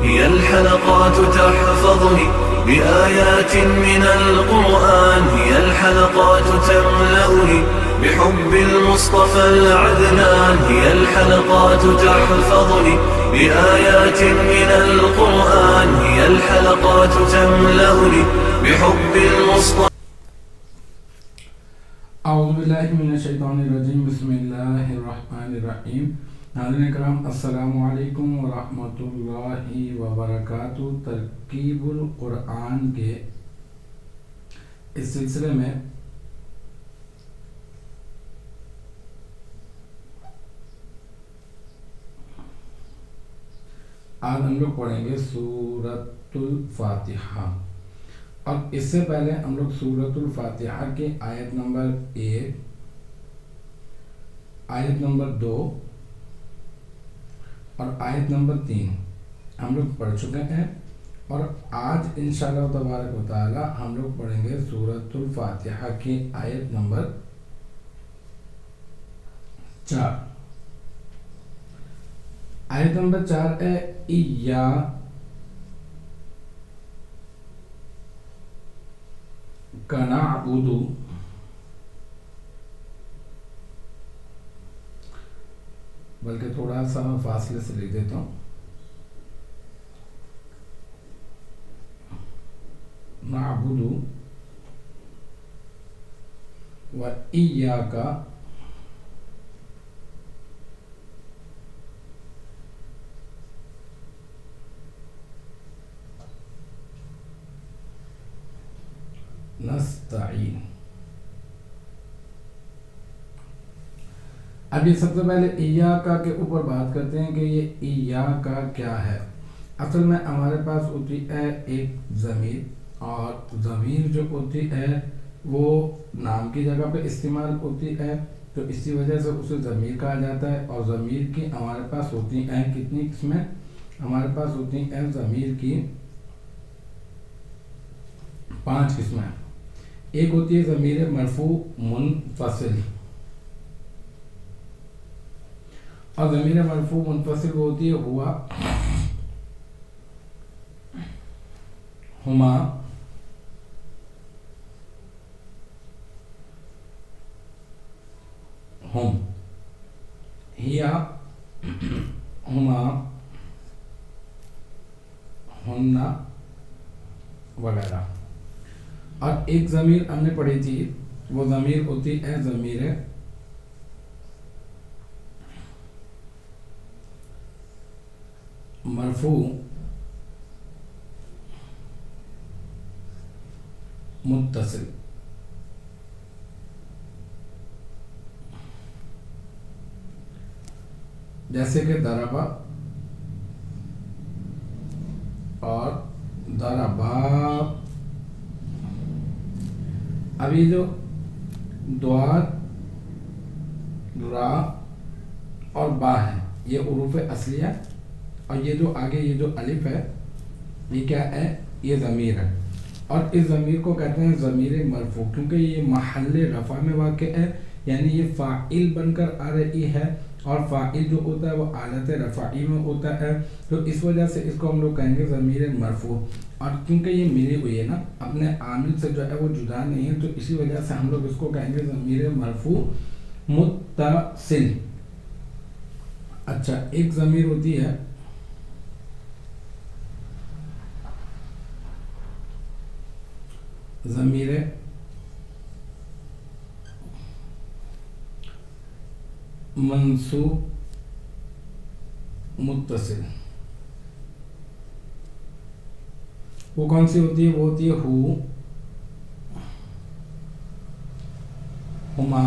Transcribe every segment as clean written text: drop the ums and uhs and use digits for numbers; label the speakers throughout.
Speaker 1: هي الحلقات تحفظني بآيات من القرآن، هي الحلقات تملأني بحب المصطفى العدنان، هي الحلقات تحفظني بآيات من القرآن، هي الحلقات تملأني بحب المصطفى.
Speaker 2: اعوذ باللہ من الشیطان الرجیم، بسم اللہ الرحمن الرحیم. ناظرین کرام، السلام علیکم ورحمۃ اللہ وبرکاتہ. ترکیب القرآن کے اس سلسلے میں آج ہم لوگ پڑھیں گے سورۃ الفاتحہ. اور اس سے پہلے ہم لوگ سورۃ الفاتحہ کے آیت نمبر 1، آیت نمبر 2 اور آیت نمبر 3 ہم لوگ پڑھ چکے ہیں. اور آج انشاءاللہ تبارک و تعالی ہم لوگ پڑھیں گے سورۃ الفاتحہ کی آیت نمبر 4. آیت نمبر 4 ہے ایاک نعبد، بلکہ تھوڑا سا فاصلے سے لکھ دیتا ہوں. نعبد و ایاک نستعین. اب یہ سب سے پہلے ایاکا کے اوپر بات کرتے ہیں کہ یہ ایاکا کیا ہے. اصل میں ہمارے پاس ہوتی ہے ایک ضمیر، اور ضمیر جو ہوتی ہے وہ نام کی جگہ پہ استعمال ہوتی ہے، تو اسی وجہ سے اسے ضمیر کہا جاتا ہے. اور ضمیر کی ہمارے پاس ہوتی ہیں کتنی قسمیں؟ ہمارے پاس ہوتی ہیں ضمیر کی 5 قسمیں. ایک ہوتی ہے ضمیر مرفوع منفصل، اور ضمیر مرفوع منفصل وہ ہوتی ہے ہوا، ہما، ہم، ہیا، ہما، ہننا وغیرہ. اور ایک ضمیر ہم نے پڑھی تھی، وہ ضمیر ہوتی ہے ضمیر مرفوع متصل. جیسے کہ ضربا اور ضربا. ابھی جو دواد، را اور با ہے یہ حروف اصلیہ، اور یہ جو آگے یہ جو الف ہے یہ کیا ہے؟ یہ ضمیر ہے. اور اس ضمیر کو کہتے ہیں ضمیر مرفوع، کیونکہ یہ محل رفع میں واقع ہے، یعنی یہ فاعل بن کر آ رہی ہے، اور فاعل جو ہوتا ہے وہ حالت رفعی میں ہوتا ہے، تو اس وجہ سے اس کو ہم لوگ کہیں گے ضمیر مرفوع. اور کیونکہ یہ ملی ہوئی ہے نا، اپنے عامل سے جو ہے وہ جدا نہیں ہے، تو اسی وجہ سے ہم لوگ اس کو کہیں گے ضمیر مرفوع متصل. اچھا، ایک ضمیر ہوتی ہے ضمیر منصوب متصل. وہ کون سی ہوتی ہے؟ وہ ہوتی ہے ہو، ہما،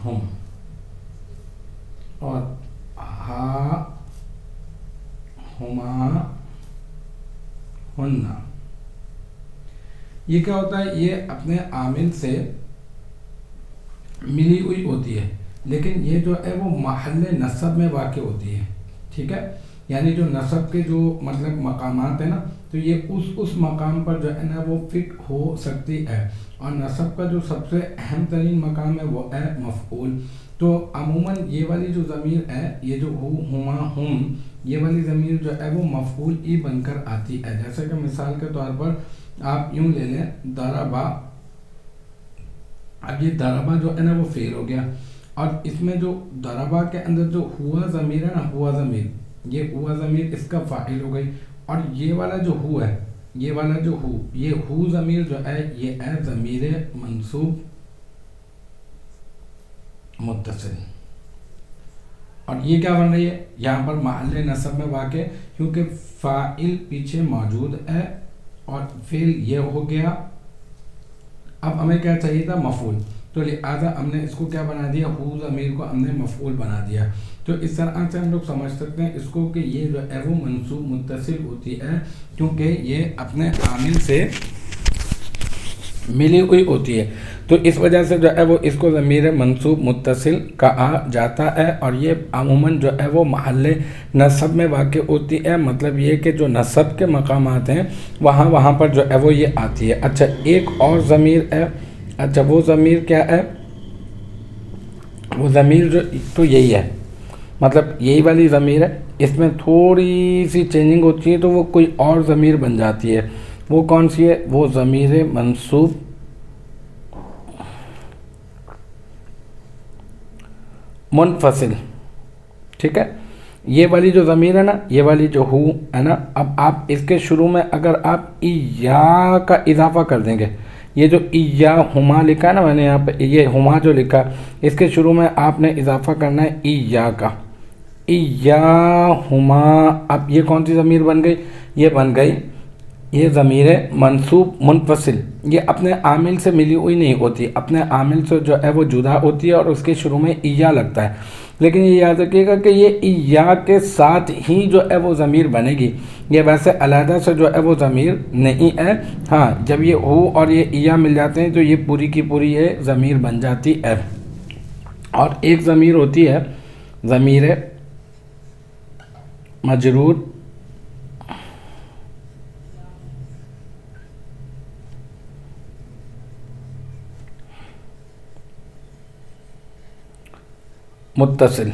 Speaker 2: ہم، اور ہا، ہما، ہننا. یہ کیا ہوتا ہے؟ یہ اپنے عامل سے ملی ہوئی ہوتی ہے، لیکن یہ جو ہے وہ محل نصب میں واقع ہوتی ہے. ٹھیک ہے، یعنی جو نصب کے جو مطلب مقامات ہیں نا، تو یہ اس مقام پر جو ہے نا وہ فٹ ہو سکتی ہے. اور نصب کا جو سب سے اہم ترین مقام ہے وہ ہے مفعول. تو عموماً یہ والی جو ضمیر ہے، یہ جو ہو، ہما، ہم، یہ والی ضمیر جو ہے وہ مفعول ای بن کر آتی ہے. جیسے کہ مثال کے طور پر آپ یوں لے لیں ضربا. اب یہ ضربا جو ہے نا وہ فعل ہو گیا، اور اس میں جو ضربا کے اندر جو ہوا ضمیر ہے نا، ہوا ضمیر، یہ ہوا ضمیر اس کا فاعل ہو گئی. اور یہ والا جو ہو ہے، یہ والا جو ہو، یہ ہو ضمیر جو ہے یہ ہے ضمیر منصوب متصل. اور یہ کیا بن رہی ہے یہاں پر محل نصب میں واقع، کیونکہ فاعل پیچھے موجود ہے اور فعل یہ ہو گیا. اب ہمیں کیا چاہیے تھا؟ مفعول. تو لہٰذا ہم نے اس کو کیا بنا دیا؟ ہو ضمیر کو ہم نے مفعول بنا دیا. تو اس طرح سے ہم لوگ سمجھ سکتے ہیں اس کو کہ یہ جو ہے وہ منصوب متصل ہوتی ہے، کیونکہ یہ اپنے عامل سے ملی ہوئی ہوتی ہے. تو اس وجہ سے جو ہے وہ اس کو ضمیر منصوب متصل کہا جاتا ہے، اور یہ عموماً جو ہے وہ محل نصب میں واقع ہوتی ہے. مطلب یہ کہ جو نصب کے مقامات ہیں وہاں پر جو ہے وہ یہ آتی ہے. اچھا، ایک اور ضمیر ہے. اچھا، وہ ضمیر کیا ہے؟ وہ ضمیر جو تو یہی ہے، مطلب یہی والی ضمیر ہے، اس میں تھوڑی سی چینجنگ ہوتی ہے تو وہ کوئی اور ضمیر بن جاتی ہے. وہ کون سی ہے؟ وہ ضمیر منصوب منفصل. ٹھیک ہے، یہ والی جو ضمیر ہے نا، یہ والی جو ہو ہے نا، اب آپ اس کے شروع میں اگر آپ ایا کا اضافہ کر دیں گے، یہ جو ایا ہما لکھا ہے نا میں نے یہاں پہ، یہ ہما جو لکھا، اس کے شروع میں آپ نے اضافہ کرنا ہے ایا کا، ایا ہما. اب یہ کون سی ضمیر بن گئی؟ یہ بن گئی یہ ضمیر منصوب منفصل. یہ اپنے عامل سے ملی ہوئی نہیں ہوتی، اپنے عامل سے جو ہے وہ جدا ہوتی ہے اور اس کے شروع میں ایا لگتا ہے. لیکن یہ یاد رکھیے گا کہ یہ ایا کے ساتھ ہی جو ہے وہ ضمیر بنے گی، یہ ویسے علیحدہ سے جو ہے وہ ضمیر نہیں ہے. ہاں، جب یہ ہو اور یہ ایا مل جاتے ہیں تو یہ پوری کی پوری یہ ضمیر بن جاتی ہے. اور ایک ضمیر ہوتی ہے ضمیر مجرور متصل.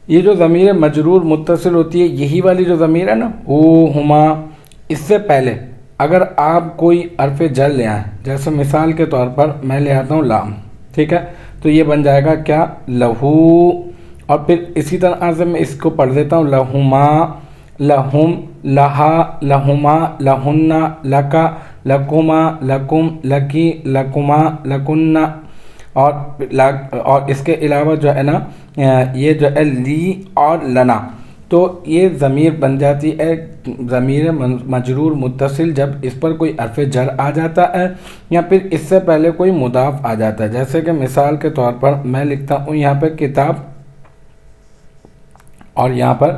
Speaker 2: یہ جو ضمیر مجرور متصل ہوتی ہے، یہی والی جو ضمیر ہے نا، او ہما، اس سے پہلے اگر آپ کوئی حرف جر لے آئیں، جیسے مثال کے طور پر میں لے آتا ہوں لام. ٹھیک ہے، تو یہ بن جائے گا کیا؟ لہو. اور پھر اسی طرح سے میں اس کو پڑھ دیتا ہوں لہما، لہم، لہا، لہما، لہن، لکا، لکما، لکم، لکی، لکما، لکن. اور اس کے علاوہ جو ہے نا یہ جو ہے لی اور لنا، تو یہ ضمیر بن جاتی ہے ضمیر مجرور متصل جب اس پر کوئی حرف جر آ جاتا ہے یا پھر اس سے پہلے کوئی مضاف آ جاتا ہے. جیسے کہ مثال کے طور پر میں لکھتا ہوں یہاں پہ کتاب اور یہاں پر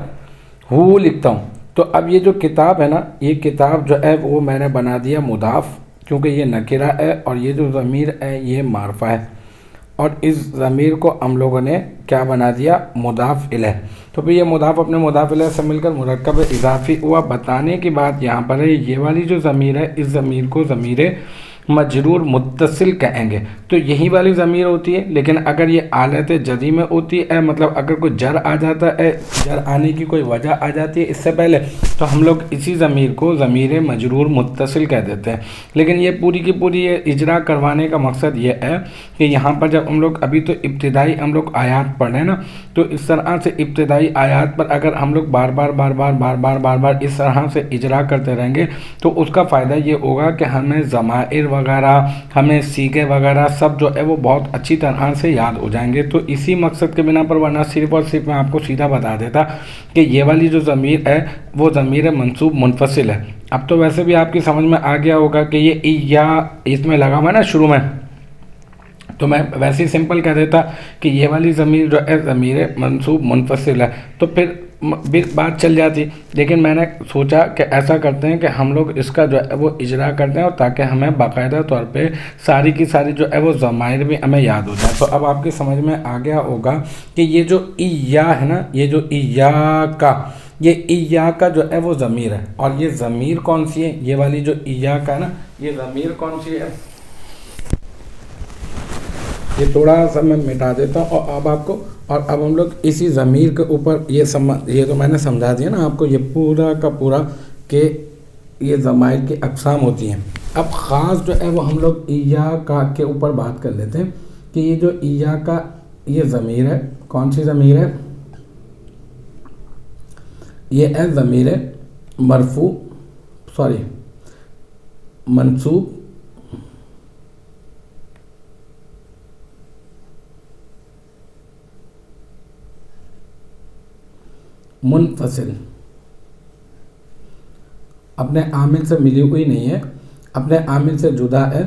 Speaker 2: ہو لکھتا ہوں، تو اب یہ جو کتاب ہے نا، یہ کتاب جو ہے وہ میں نے بنا دیا مضاف، کیونکہ یہ نکرہ ہے، اور یہ جو ضمیر ہے یہ معرفہ ہے، اور اس ضمیر کو ہم لوگوں نے کیا بنا دیا؟ مضاف الیہ. تو پھر یہ مضاف اپنے مضاف الیہ سے مل کر مرکب اضافی ہوا. بتانے کی بات یہاں پر ہے یہ والی جو ضمیر ہے، اس ضمیر کو ضمیر مجرور متصل کہیں گے. تو یہی والی ضمیر ہوتی ہے، لیکن اگر یہ حالت جزی میں ہوتی ہے، مطلب اگر کوئی جر آ جاتا ہے، جر آنے کی کوئی وجہ آ جاتی ہے اس سے پہلے، تو ہم لوگ اسی ضمیر کو ضمیر مجرور متصل کہہ دیتے ہیں. لیکن یہ پوری کی پوری یہ اجرا کروانے کا مقصد یہ ہے کہ یہاں پر جب ہم لوگ ابھی تو ابتدائی ہم لوگ آیات پڑھ رہے ہیں نا، تو اس طرح سے ابتدائی آیات پر اگر ہم لوگ بار بار اس طرح سے اجرا کرتے رہیں گے تو اس کا فائدہ یہ ہوگا کہ ہمیں ضمائر وغیرہ، ہمیں صیغے وغیرہ سب جو ہے وہ بہت اچھی طرح سے یاد ہو جائیں گے. تو اسی مقصد کے بنا پر، ورنہ صرف اور صرف میں آپ کو سیدھا بتا دیتا کہ یہ والی جو ضمیر ہے وہ ضمیر منصوب منفصل ہے. اب تو ویسے بھی آپ کی سمجھ میں آ گیا ہوگا کہ یہ یا اس میں لگا ہوا ہے نا شروع میں، تو میں ویسے ہی سمپل کہہ دیتا کہ یہ والی ضمیر جو ہے ضمیر منصوب منفصل ہے، تو پھر بات چل جاتی. لیکن میں نے سوچا کہ ایسا کرتے ہیں کہ ہم لوگ اس کا جو ہے وہ اجرا کرتے ہیں، اور تاکہ ہمیں باقاعدہ طور پہ ساری کی ساری جو ہے وہ ضمائر بھی ہمیں یاد ہو جائے. تو اب آپ کی سمجھ میں آ گیا ہوگا کہ یہ جو ایا ہے نا، یہ جو ایا کا، یہ ایا کا جو ہے وہ ضمیر ہے. اور یہ ضمیر کون سی ہے؟ یہ والی جو ایا کا ہے نا، یہ ضمیر کون سی ہے؟ یہ تھوڑا سا میں مٹا دیتا ہوں اور اب آپ کو، اور اب ہم لوگ اسی ضمیر کے اوپر یہ تو میں نے سمجھا دیا نا آپ کو یہ پورا کا پورا کہ یہ ضمائر کی اقسام ہوتی ہیں۔ اب خاص جو ہے وہ ہم لوگ ایاکا کے اوپر بات کر لیتے ہیں کہ یہ جو ایاکا یہ ضمیر ہے، کون سی ضمیر ہے؟ یہ ہے ضمیر منصوب منفصل، اپنے عامل سے ملی ہوئی نہیں ہے، اپنے عامل سے جدا ہے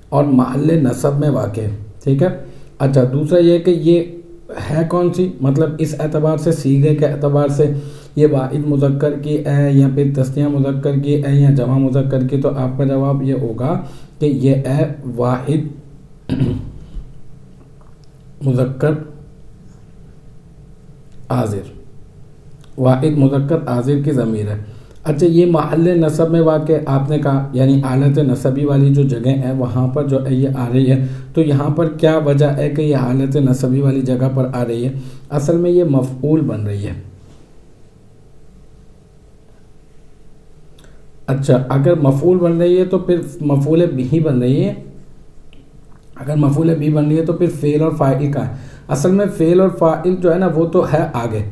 Speaker 2: اور محل نصب میں واقع ہے، ٹھیک ہے۔ اچھا دوسرا یہ کہ یہ ہے کون سی، مطلب اس اعتبار سے صیغے کے اعتبار سے یہ واحد مذکر کی ہے یا پھر تثنیہ مذکر کی ہے یا جمع مذکر کی، تو آپ کا جواب یہ ہوگا کہ یہ ہے واحد مذکر حاضر، واحد مذکر حاضر کی ضمیر ہے۔ اچھا یہ محل نصب میں واقع آپ نے کہا، یعنی حالت نصبی والی جو جگہ ہے وہاں پر جو ہے یہ آ رہی ہے، تو یہاں پر کیا وجہ ہے کہ یہ حالت نصبی والی جگہ پر آ رہی ہے؟ اصل میں یہ مفعول بن رہی ہے۔ اچھا اگر مفعول بن رہی ہے تو پھر مفعول بھی بن رہی ہے، اگر مفعول بھی بن رہی ہے تو پھر فعل اور فاعل کا ہے۔ اصل میں فعل اور فاعل جو ہے نا وہ تو ہے آگے،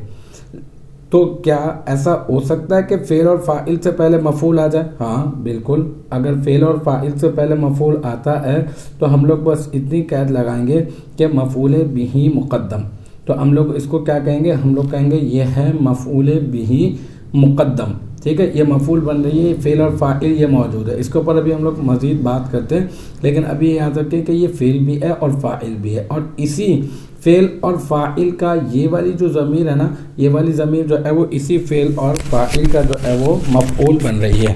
Speaker 2: تو کیا ایسا ہو سکتا ہے کہ فعل اور فاعل سے پہلے مفعول آ جائے؟ ہاں بالکل، اگر فعل اور فاعل سے پہلے مفعول آتا ہے تو ہم لوگ بس اتنی قید لگائیں گے کہ مفعول بھی مقدم، تو ہم لوگ اس کو کیا کہیں گے؟ ہم لوگ کہیں گے یہ ہے مفعول بھی مقدم، ٹھیک ہے۔ یہ مفعول بن رہی ہے، فعل اور فاعل یہ موجود ہے، اس کے اوپر ابھی ہم لوگ مزید بات کرتے ہیں، لیکن ابھی یاد رکھیں کہ یہ فعل بھی ہے اور فاعل بھی ہے، اور اسی فعل اور فاعل کا یہ والی جو ضمیر ہے نا، یہ والی ضمیر جو ہے وہ اسی فعل اور فاعل کا جو ہے وہ مفعول بن رہی ہے۔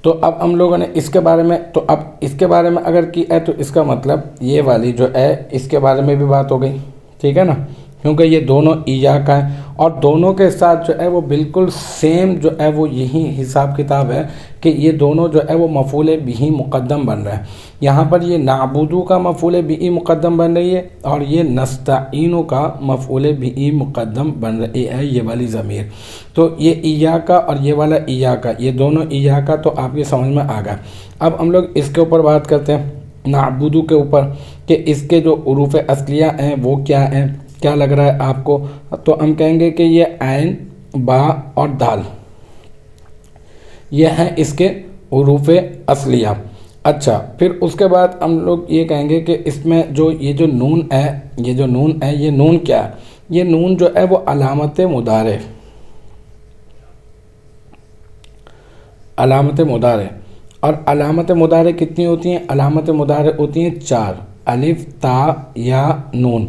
Speaker 2: تو اب ہم لوگوں نے اس کے بارے میں، تو اب اس کے بارے میں اگر کی ہے تو اس کا مطلب یہ والی جو ہے اس کے بارے میں بھی بات ہو گئی، ٹھیک ہے نا، کیونکہ یہ دونوں ایاکا ہیں اور دونوں کے ساتھ جو ہے وہ بالکل سیم جو ہے وہ یہی حساب کتاب ہے کہ یہ دونوں جو ہے وہ مفعول بھی مقدم بن رہا ہے۔ یہاں پر یہ نعبدو کا مفعول بھی مقدم بن رہی ہے اور یہ نستعینو کا مفعول بھی مقدم بن رہی ہے، یہ والی ضمیر۔ تو یہ ایاکا اور یہ والا ایاکا، یہ دونوں ایاکا تو آپ یہ سمجھ میں آ گیا۔ اب ہم لوگ اس کے اوپر بات کرتے ہیں، نعبدو کے اوپر، کہ اس کے جو حروف اصلیہ ہیں وہ کیا ہیں؟ کیا لگ رہا ہے آپ کو؟ تو ہم کہیں گے کہ یہ عین، با اور دال، یہ ہیں اس کے حروف اصلیہ۔ اچھا پھر اس کے بعد ہم لوگ یہ کہیں گے کہ اس میں جو یہ جو نون ہے، یہ نون کیا ہے؟ یہ نون جو ہے وہ علامت مضارع، علامت مضارع، اور علامت مضارع کتنی ہوتی ہیں؟ علامت مضارع ہوتی ہیں 4، الف، تا، یا، نون،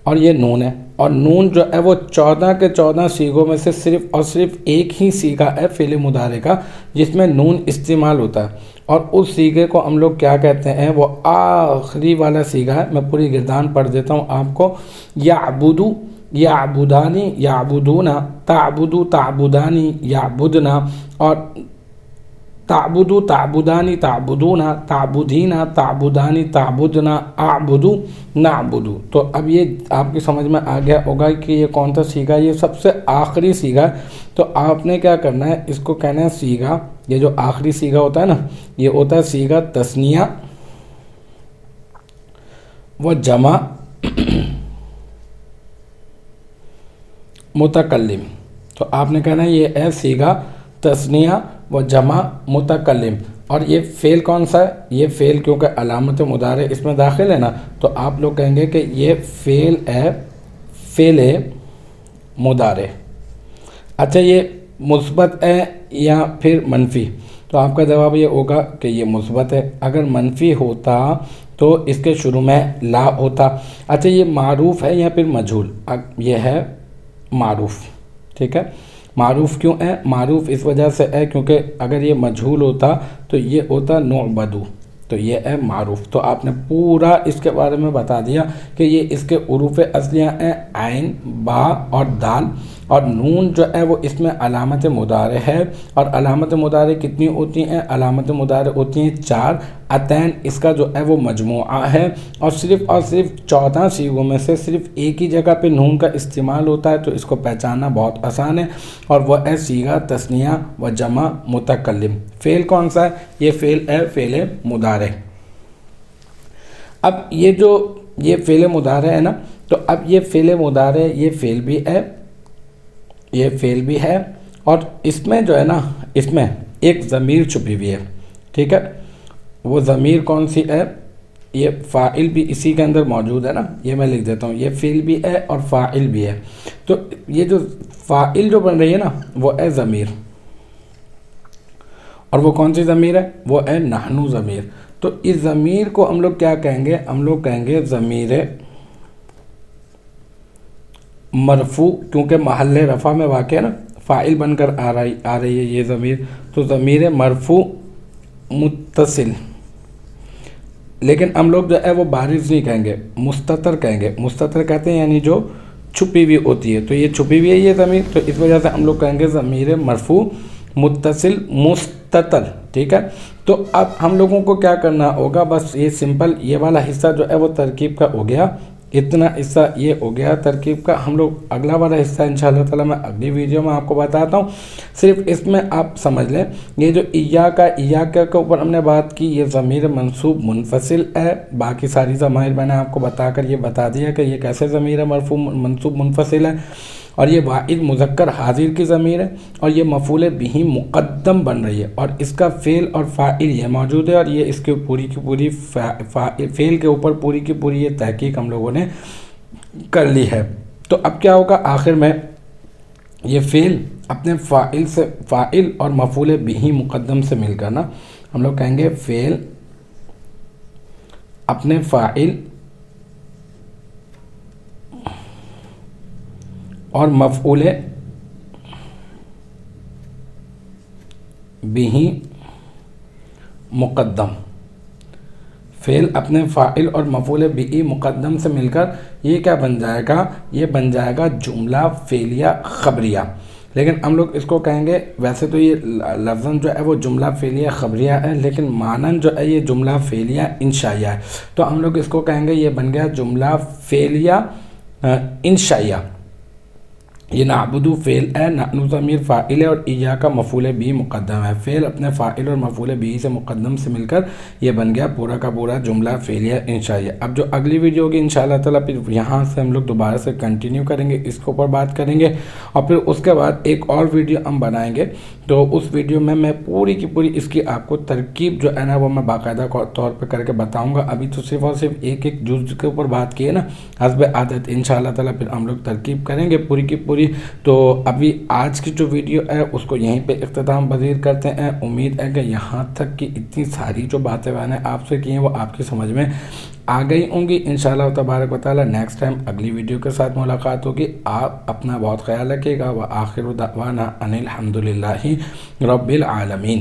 Speaker 2: اور یہ نون ہے، اور نون جو ہے وہ 14 کے 14 صیغوں میں سے صرف اور صرف ایک ہی صیغہ ہے فعل مضارع کا جس میں نون استعمال ہوتا ہے، اور اس صیغے کو ہم لوگ کیا کہتے ہیں؟ وہ آخری والا صیغہ ہے۔ میں پوری گردان پڑھ دیتا ہوں آپ کو، یعبدو، یعبدانی، یعبدونا، تعبدو، تعبدانی، یعبدنا، اور تعبدو، تعبدانی، تعبدونا، تعبدینا، تعبدانی، تعبدنا، اعبدو، نعبدو۔ تو اب یہ آپ کی سمجھ میں آ گیا ہوگا کہ یہ کون سا صیغہ ہے، یہ سب سے آخری صیغہ ہے۔ تو آپ نے کیا کرنا ہے، اس کو کہنا ہے صیغہ، یہ جو آخری صیغہ ہوتا ہے نا، یہ ہوتا ہے صیغہ تثنیہ و جمع متکلم۔ تو آپ نے کہنا ہے یہ ہے صیغہ تثنیہ و جمع متکلم، اور یہ فعل کون سا ہے؟ یہ فعل کیونکہ علامت مضارع اس میں داخل ہے نا، تو آپ لوگ کہیں گے کہ یہ فعل ہے، فعل مضارع۔ اچھا یہ مثبت ہے یا پھر منفی؟ تو آپ کا جواب یہ ہوگا کہ یہ مثبت ہے۔ اگر منفی ہوتا تو اس کے شروع میں لا ہوتا۔ اچھا یہ معروف ہے یا پھر مجہول؟ یہ ہے معروف، ٹھیک ہے۔ معروف کیوں ہے؟ معروف اس وجہ سے ہے کیونکہ اگر یہ مجہول ہوتا تو یہ ہوتا نعبدو، تو یہ ہے معروف۔ تو آپ نے پورا اس کے بارے میں بتا دیا کہ یہ اس کے حروف اصلیہ ہیں عین، با اور دال، اور نون جو ہے وہ اس میں علامت مضارع ہے، اور علامت مضارع کتنی ہوتی ہیں؟ علامت مضارع ہوتی ہیں 4، اتین اس کا جو ہے وہ مجموعہ ہے، اور صرف 14 صیغوں میں سے صرف ایک ہی جگہ پہ نون کا استعمال ہوتا ہے، تو اس کو پہچاننا بہت آسان ہے، اور وہ ہے صیغہ تثنیہ و جمع متکلم۔ فعل کون سا ہے؟ یہ فعل ہے فعل مضارع۔ اب یہ فعل مضارع ہے نا، تو اب یہ فعل مضارع یہ فعل بھی ہے، اور اس میں جو ہے نا، اس میں ایک ضمیر چھپی ہوئی ہے، ٹھیک ہے؟ وہ ضمیر کون سی ہے؟ یہ فاعل بھی اسی کے اندر موجود ہے نا، یہ میں لکھ دیتا ہوں، یہ فعل بھی ہے اور فاعل بھی ہے۔ تو یہ جو فاعل جو بن رہی ہے نا، وہ ہے ضمیر، اور وہ کون سی ضمیر ہے؟ وہ ہے نحنو ضمیر۔ تو اس ضمیر کو ہم لوگ کیا کہیں گے؟ ہم لوگ کہیں گے ضمیر مرفوع، کیونکہ محل رفع میں واقع ہے نا، فاعل بن کر آ رہی ہے یہ ضمیر، تو ضمیر مرفوع متصل۔ لیکن ہم لوگ جو ہے وہ بارز نہیں کہیں گے، مستتر کہیں گے۔ مستتر کہتے ہیں یعنی جو چھپی ہوئی ہوتی ہے، تو یہ چھپی ہوئی ہے یہ ضمیر، تو اس وجہ سے ہم لوگ کہیں گے ضمیر مرفوع متصل مستتر، ٹھیک ہے؟ تو اب ہم لوگوں کو کیا کرنا ہوگا؟ بس یہ سمپل یہ والا حصہ جو ہے وہ ترکیب کا ہو گیا، اتنا حصہ یہ ہو گیا ترکیب کا۔ ہم لوگ اگلا والا حصہ انشاءاللہ تعالیٰ میں اگلی ویڈیو میں آپ کو بتاتا ہوں۔ صرف اس میں آپ سمجھ لیں، یہ جو ایاک کے اوپر ہم نے بات کی، یہ ضمیر منصوب منفصل ہے۔ باقی ساری ضمائر میں نے آپ کو بتا کر یہ بتا دیا کہ یہ کیسے ضمیر مرفوع منصوب منفصل ہے، اور یہ واحد مذکر حاضر کی ضمیر ہے، اور یہ مفعول بہ مقدم بن رہی ہے، اور اس کا فعل اور فاعل یہ موجود ہے، اور یہ اس کے پوری کی پوری فعل کے اوپر پوری کی پوری یہ تحقیق ہم لوگوں نے کر لی ہے۔ تو اب کیا ہوگا آخر میں؟ یہ فعل اپنے فاعل اور مفعول بہ مقدم سے مل کر نا، ہم لوگ کہیں گے فعل اپنے فاعل اور مفعول بہ مقدم، فعل اپنے فاعل اور مفعول بہ مقدم سے مل کر یہ کیا بن جائے گا؟ یہ بن جائے گا جملہ فعلیہ خبریہ۔ لیکن ہم لوگ اس کو کہیں گے، ویسے تو یہ لفظاً جو ہے وہ جملہ فعلیہ خبریہ ہے، لیکن معناً جو ہے یہ جملہ فعلیہ انشائیہ ہے، تو ہم لوگ اس کو کہیں گے یہ بن گیا جملہ فعلیہ انشائیہ۔ یہ نعبدو فعل ہے، نحنو ضمیر فاعل ہے، اور ایاک مفعول بہ مقدم ہے۔ فعل اپنے فاعل اور مفعول بہ سے مقدم سے مل کر یہ بن گیا پورا کا پورا جملہ فعلیہ انشائیہ۔ اب جو اگلی ویڈیو ہوگی انشاءاللہ تعالیٰ پھر یہاں سے ہم لوگ دوبارہ سے کنٹینیو کریں گے، اس کے اوپر بات کریں گے، اور پھر اس کے بعد ایک اور ویڈیو ہم بنائیں گے، تو اس ویڈیو میں پوری کی پوری اس کی آپ کو ترکیب جو ہے نا وہ میں باقاعدہ طور پہ کر کے بتاؤں گا۔ ابھی تو صرف اور صرف ایک جز کے اوپر بات کی ہے نا، حسب عادت انشاءاللہ تعالیٰ پھر ہم لوگ ترکیب کریں گے پوری کی پوری۔ تو ابھی آج کی جو ویڈیو ہے اس کو یہیں پہ اختتام پذیر کرتے ہیں۔ امید ہے کہ یہاں تک کی اتنی ساری جو باتیں میں نے آپ سے کی ہیں وہ آپ کی سمجھ میں آ گئی ہوں گی۔ انشاءاللہ تبارک و تعالیٰ نیکسٹ ٹائم اگلی ویڈیو کے ساتھ ملاقات ہوگی۔ آپ اپنا بہت خیال رکھیے گا۔ وآخر دعوانا ان الحمدللہ رب العالمین۔